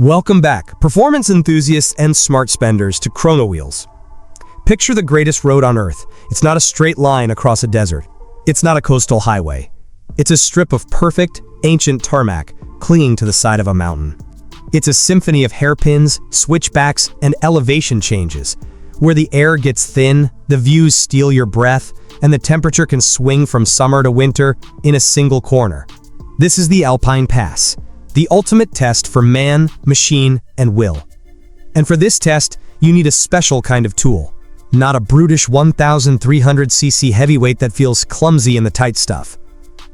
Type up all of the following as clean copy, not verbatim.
Welcome back, performance enthusiasts and smart spenders, to Chrono Wheels. Picture the greatest road on Earth. It's not a straight line across a desert. It's not a coastal highway. It's a strip of perfect, ancient tarmac clinging to the side of a mountain. It's a symphony of hairpins, switchbacks, and elevation changes, where the air gets thin, the views steal your breath, and the temperature can swing from summer to winter in a single corner. This is the Alpine Pass, the ultimate test for man, machine, and will. And for this test, you need a special kind of tool, not a brutish 1,300cc heavyweight that feels clumsy in the tight stuff.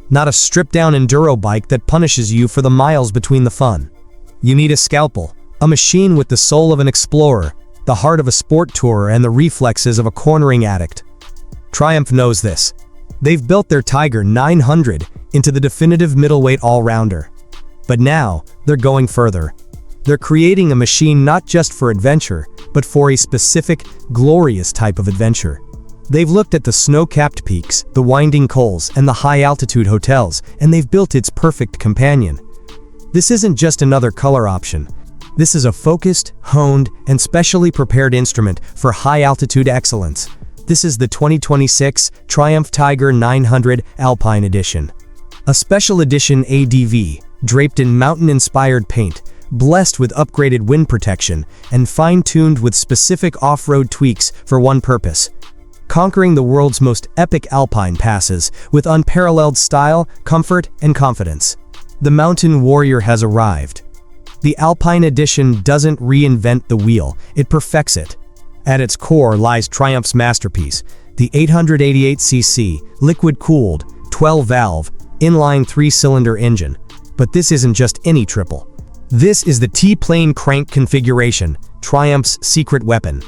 Not a stripped-down enduro bike that punishes you for the miles between the fun. You need a scalpel, a machine with the soul of an explorer, the heart of a sport tourer, and the reflexes of a cornering addict. Triumph knows this. They've built their Tiger 900 into the definitive middleweight all-rounder. But now, they're going further. They're creating a machine not just for adventure, but for a specific, glorious type of adventure. They've looked at the snow-capped peaks, the winding cols, and the high-altitude hotels, and they've built its perfect companion. This isn't just another color option. This is a focused, honed, and specially prepared instrument for high-altitude excellence. This is the 2026 Triumph Tiger 900 Alpine Edition. A special edition ADV, draped in mountain-inspired paint, blessed with upgraded wind protection, and fine-tuned with specific off-road tweaks for one purpose: conquering the world's most epic alpine passes with unparalleled style, comfort, and confidence. The mountain warrior has arrived. The Alpine Edition doesn't reinvent the wheel, it perfects it. At its core lies Triumph's masterpiece, the 888cc, liquid-cooled, 12-valve, inline 3-cylinder engine. But this isn't just any triple. This is the T-plane crank configuration, Triumph's secret weapon.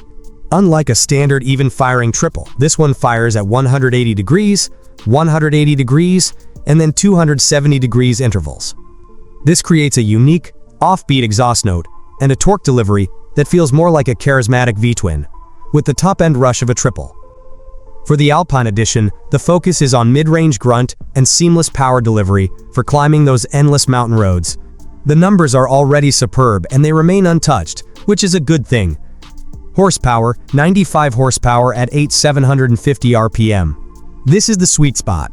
Unlike a standard even-firing triple, this one fires at 180 degrees, 180 degrees, and then 270 degrees intervals. This creates a unique, offbeat exhaust note and a torque delivery that feels more like a charismatic V-twin, with the top-end rush of a triple. For the Alpine Edition, the focus is on mid-range grunt and seamless power delivery for climbing those endless mountain roads. The numbers are already superb and they remain untouched, which is a good thing. Horsepower, 95 horsepower at 8,750 RPM. This is the sweet spot.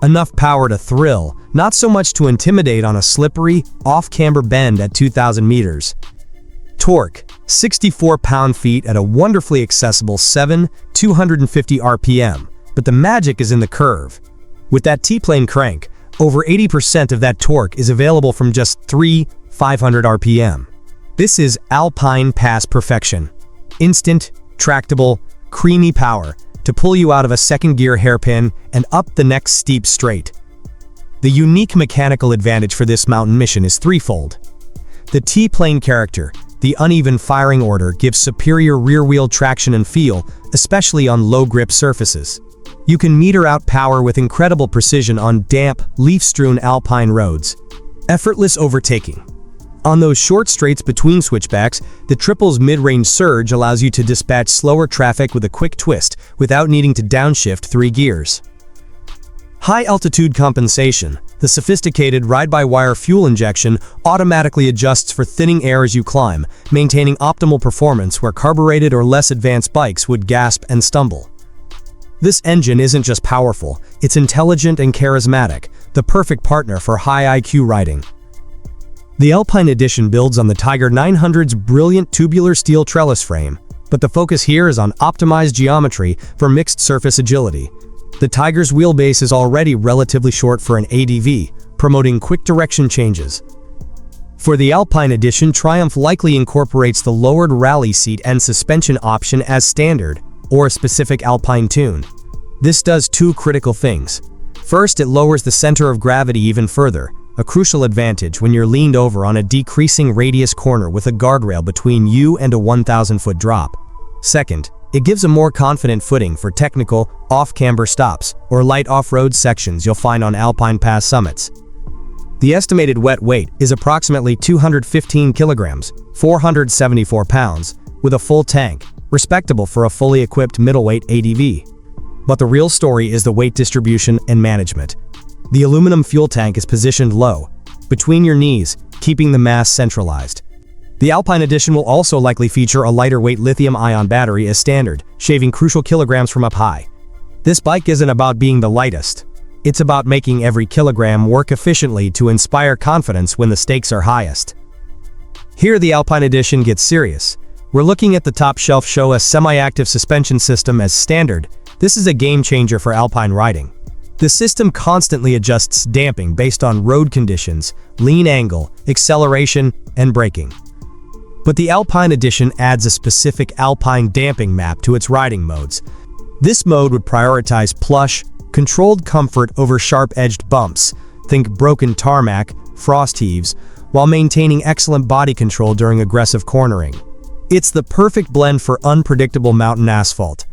Enough power to thrill, not so much to intimidate on a slippery, off-camber bend at 2,000 meters. Torque, 64 pound-feet at a wonderfully accessible 7,250 RPM, but the magic is in the curve. With that T-plane crank, over 80% of that torque is available from just 3,500 RPM. This is Alpine Pass perfection. Instant, tractable, creamy power to pull you out of a second-gear hairpin and up the next steep straight. The unique mechanical advantage for this mountain mission is threefold. The T-plane character, the uneven firing order, gives superior rear-wheel traction and feel, especially on low-grip surfaces. You can meter out power with incredible precision on damp, leaf-strewn alpine roads. Effortless overtaking. On those short straights between switchbacks, the triple's mid-range surge allows you to dispatch slower traffic with a quick twist without needing to downshift 3 gears. High-altitude compensation. The sophisticated ride-by-wire fuel injection automatically adjusts for thinning air as you climb, maintaining optimal performance where carbureted or less advanced bikes would gasp and stumble. This engine isn't just powerful, it's intelligent and charismatic, the perfect partner for high IQ riding. The Alpine Edition builds on the Tiger 900's brilliant tubular steel trellis frame, but the focus here is on optimized geometry for mixed surface agility. The Tiger's wheelbase is already relatively short for an ADV, promoting quick direction changes. For the Alpine Edition, Triumph likely incorporates the lowered rally seat and suspension option as standard, or a specific Alpine tune. This does 2 critical things. First, it lowers the center of gravity even further, a crucial advantage when you're leaned over on a decreasing radius corner with a guardrail between you and a 1,000-foot drop. Second, it gives a more confident footing for technical, off-camber stops or light off-road sections you'll find on Alpine Pass summits. The estimated wet weight is approximately 215 kilograms, 474 pounds, with a full tank, respectable for a fully equipped middleweight ADV. But the real story is the weight distribution and management. The aluminum fuel tank is positioned low, between your knees, keeping the mass centralized. The Alpine Edition will also likely feature a lighter-weight lithium-ion battery as standard, shaving crucial kilograms from up high. This bike isn't about being the lightest. It's about making every kilogram work efficiently to inspire confidence when the stakes are highest. Here the Alpine Edition gets serious. We're looking at the top shelf show a semi-active suspension system as standard. This is a game changer for alpine riding. The system constantly adjusts damping based on road conditions, lean angle, acceleration, and braking. But the Alpine Edition adds a specific alpine damping map to its riding modes. This mode would prioritize plush, controlled comfort over sharp-edged bumps, think broken tarmac, frost heaves, while maintaining excellent body control during aggressive cornering. It's the perfect blend for unpredictable mountain asphalt.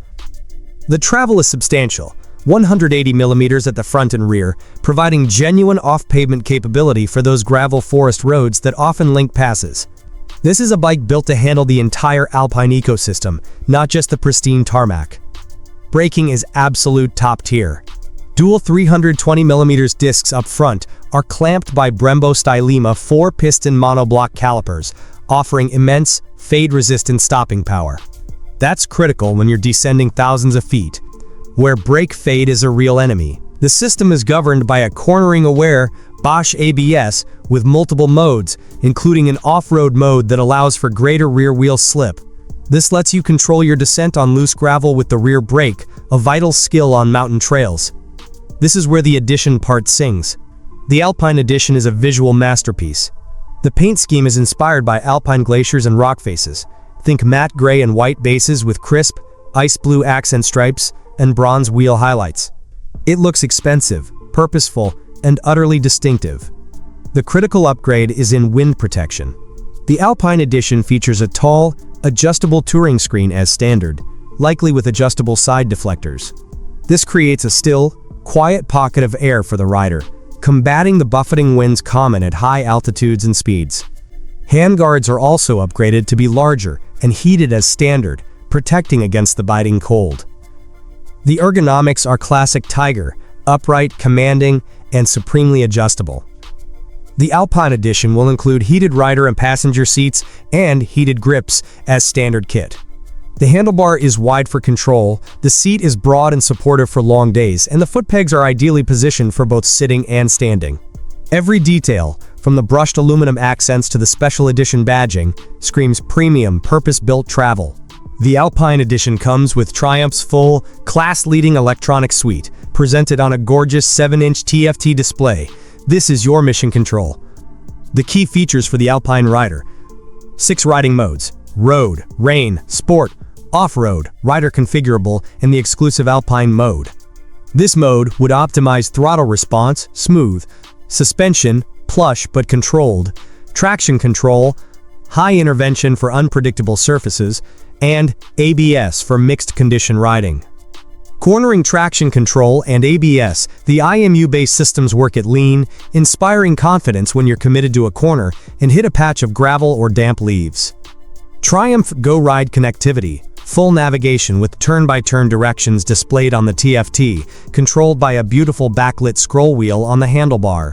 The travel is substantial, 180 millimeters at the front and rear, providing genuine off-pavement capability for those gravel forest roads that often link passes. This is a bike built to handle the entire alpine ecosystem, not just the pristine tarmac. Braking is absolute top tier. Dual 320mm discs up front are clamped by Brembo Stylema 4-piston monoblock calipers, offering immense, fade-resistant stopping power. That's critical when you're descending thousands of feet, where brake fade is a real enemy. The system is governed by a cornering-aware Bosch ABS with multiple modes, including an off-road mode that allows for greater rear-wheel slip. This lets you control your descent on loose gravel with the rear brake, a vital skill on mountain trails. This is where the Edition part sings. The Alpine Edition is a visual masterpiece. The paint scheme is inspired by alpine glaciers and rock faces. Think matte gray and white bases with crisp, ice blue accent stripes and bronze wheel highlights. It looks expensive, purposeful, and utterly distinctive. The critical upgrade is in wind protection. The Alpine Edition features a tall, adjustable touring screen as standard, likely with adjustable side deflectors. This creates a still, quiet pocket of air for the rider, combating the buffeting winds common at high altitudes and speeds. Handguards are also upgraded to be larger and heated as standard, protecting against the biting cold. The ergonomics are classic Tiger, upright, commanding, and supremely adjustable. The Alpine Edition will include heated rider and passenger seats and heated grips as standard kit. The handlebar is wide for control, the seat is broad and supportive for long days, and the foot pegs are ideally positioned for both sitting and standing. Every detail, from the brushed aluminum accents to the special edition badging, screams premium, purpose-built travel. The Alpine Edition comes with Triumph's full, class-leading electronic suite, presented on a gorgeous 7-inch TFT display. This is your mission control. The key features for the Alpine rider: 6 riding modes: road, rain, sport, off-road, rider configurable, and the exclusive Alpine mode. This mode would optimize throttle response, smooth, suspension, plush but controlled, traction control, high intervention for unpredictable surfaces, and ABS for mixed condition riding. Cornering traction control and ABS, the IMU-based systems work at lean, inspiring confidence when you're committed to a corner and hit a patch of gravel or damp leaves. Triumph Go Ride connectivity, full navigation with turn-by-turn directions displayed on the TFT, controlled by a beautiful backlit scroll wheel on the handlebar.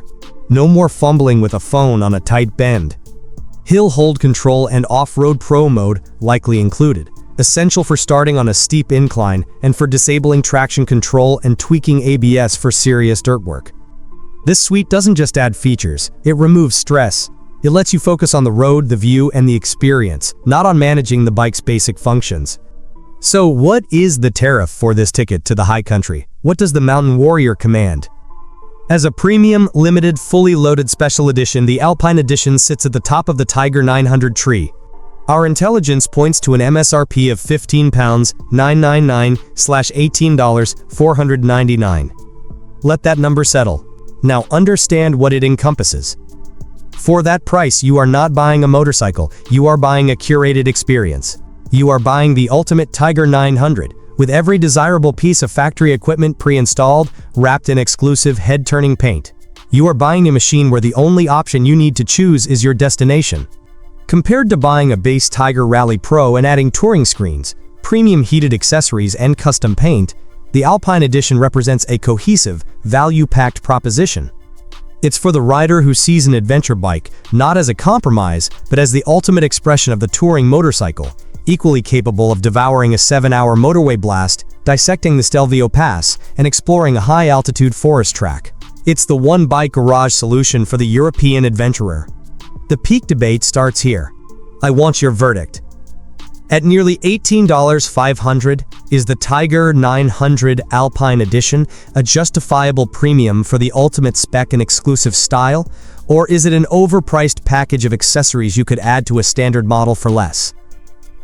No more fumbling with a phone on a tight bend. Hill hold control and off-road pro mode likely included, essential for starting on a steep incline and for disabling traction control and tweaking ABS for serious dirt work. This suite doesn't just add features, it removes stress. It lets you focus on the road, the view, and the experience, not on managing the bike's basic functions. So what is the tariff for this ticket to the high country? What does the Mountain Warrior command? As a premium, limited, fully loaded special edition, the Alpine Edition sits at the top of the Tiger 900 tree. Our intelligence points to an MSRP of £15,999/$18,499. Let that number settle. Now understand what it encompasses. For that price, you are not buying a motorcycle, you are buying a curated experience. You are buying the ultimate Tiger 900, with every desirable piece of factory equipment pre-installed, wrapped in exclusive head-turning paint. You are buying a machine where the only option you need to choose is your destination. Compared to buying a base Tiger Rally Pro and adding touring screens, premium heated accessories, and custom paint, the Alpine Edition represents a cohesive, value-packed proposition. It's for the rider who sees an adventure bike not as a compromise, but as the ultimate expression of the touring motorcycle, equally capable of devouring a 7-hour motorway blast, dissecting the Stelvio Pass, and exploring a high-altitude forest track. It's the one-bike garage solution for the European adventurer. The peak debate starts here. I want your verdict. At nearly $18,500, is the Tiger 900 Alpine Edition a justifiable premium for the ultimate spec and exclusive style, or is it an overpriced package of accessories you could add to a standard model for less?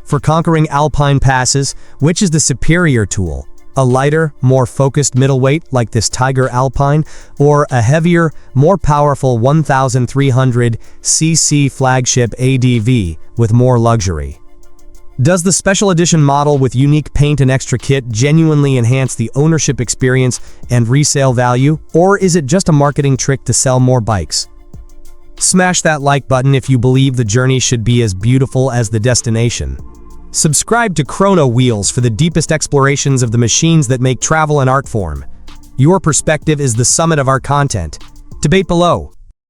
For conquering Alpine passes, which is the superior tool? A lighter, more focused middleweight like this Tiger Alpine, or a heavier, more powerful 1,300cc flagship ADV with more luxury? Does the special edition model with unique paint and extra kit genuinely enhance the ownership experience and resale value, or is it just a marketing trick to sell more bikes? Smash that like button if you believe the journey should be as beautiful as the destination. Subscribe to Chrono Wheels for the deepest explorations of the machines that make travel an art form. Your perspective is the summit of our content. Debate below.